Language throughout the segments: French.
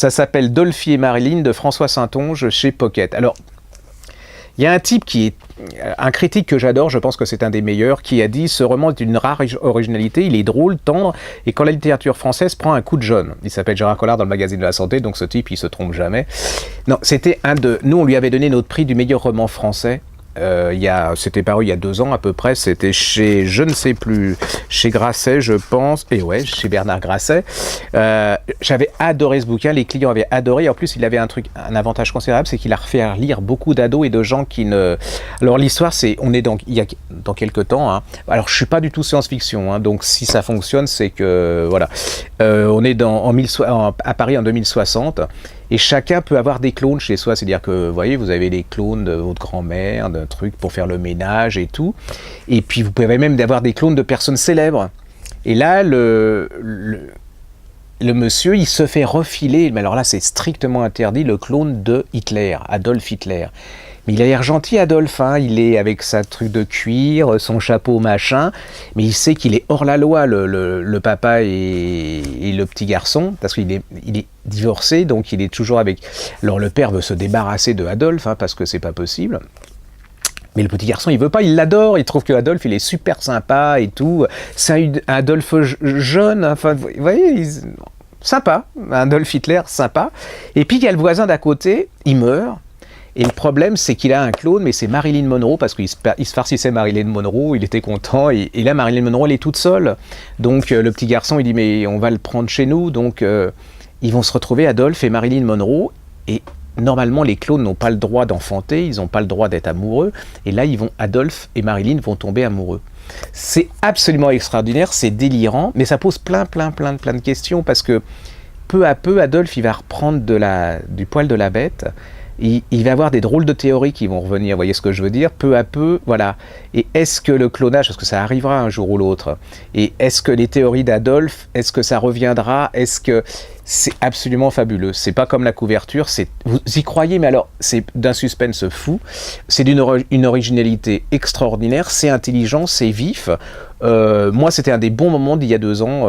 Ça s'appelle Dolphy et Marilyn de François Saintonge chez Pocket. Alors, il y a un type qui est un critique que j'adore, je pense que c'est un des meilleurs, qui a dit « Ce roman est d'une rare originalité, il est drôle, tendre, et quand la littérature française prend un coup de jaune. » Il s'appelle Gérard Collard dans le magazine de la santé, donc ce type, il se trompe jamais. Non, c'était un de... Nous, on lui avait donné notre prix du meilleur roman français. C'était paru il y a 2 ans à peu près, c'était chez, je ne sais plus, chez Grasset je pense, et ouais, chez Bernard Grasset. J'avais adoré ce bouquin, les clients avaient adoré, en plus il avait un avantage considérable, c'est qu'il a refait lire beaucoup d'ados et de gens qui ne... Alors l'histoire c'est, on est dans quelques temps, hein. Alors je suis pas du tout science-fiction, hein, donc si ça fonctionne c'est que, voilà. On est à Paris en 2060, et chacun peut avoir des clones chez soi, c'est-à-dire que, vous voyez, vous avez les clones de votre grand-mère, d'un truc pour faire le ménage et tout, et puis vous pouvez même avoir des clones de personnes célèbres. Et là, le monsieur, il se fait refiler, mais alors là c'est strictement interdit, le clone de Hitler, Adolf Hitler. Mais il a l'air gentil, Adolphe, hein. Il est avec sa truc de cuir, son chapeau machin, mais il sait qu'il est hors la loi, le papa et le petit garçon, parce qu'il est divorcé, donc il est toujours avec... Alors le père veut se débarrasser de Adolphe, hein, parce que c'est pas possible. Mais le petit garçon, il veut pas, il l'adore, il trouve que Adolphe, il est super sympa et tout. C'est un Adolphe jeune, enfin, vous voyez, sympa, Adolf Hitler, sympa. Et puis il y a le voisin d'à côté, il meurt. Et le problème, c'est qu'il a un clone, mais c'est Marilyn Monroe, parce qu'il se farcissait Marilyn Monroe, il était content, et là, Marilyn Monroe, elle est toute seule. Donc, le petit garçon, il dit, mais on va le prendre chez nous, donc ils vont se retrouver, Adolphe et Marilyn Monroe, et normalement, les clones n'ont pas le droit d'enfanter, ils n'ont pas le droit d'être amoureux, et là, Adolphe et Marilyn vont tomber amoureux. C'est absolument extraordinaire, c'est délirant, mais ça pose plein de questions, parce que peu à peu, Adolphe, il va reprendre du poil de la bête. Il va y avoir des drôles de théories qui vont revenir, vous voyez ce que je veux dire, peu à peu, voilà. Et est-ce que le clonage, parce que ça arrivera un jour ou l'autre, et est-ce que les théories d'Adolphe, est-ce que ça reviendra, est-ce que... C'est absolument fabuleux, c'est pas comme la couverture, vous y croyez, mais alors, c'est d'un suspense fou, c'est une originalité extraordinaire, c'est intelligent, c'est vif. Moi, c'était un des bons moments d'il y a 2 ans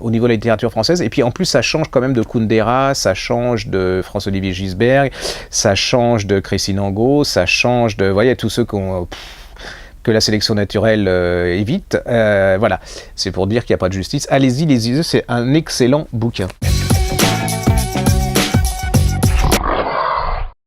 au niveau de la littérature française. Et puis en plus, ça change quand même de Kundera, ça change de François-Olivier Gisbert, ça change de Christine Angot, ça change de... Vous voyez, tous ceux que la sélection naturelle évite. Voilà, c'est pour dire qu'il n'y a pas de justice. Allez-y, lisez-le, c'est un excellent bouquin.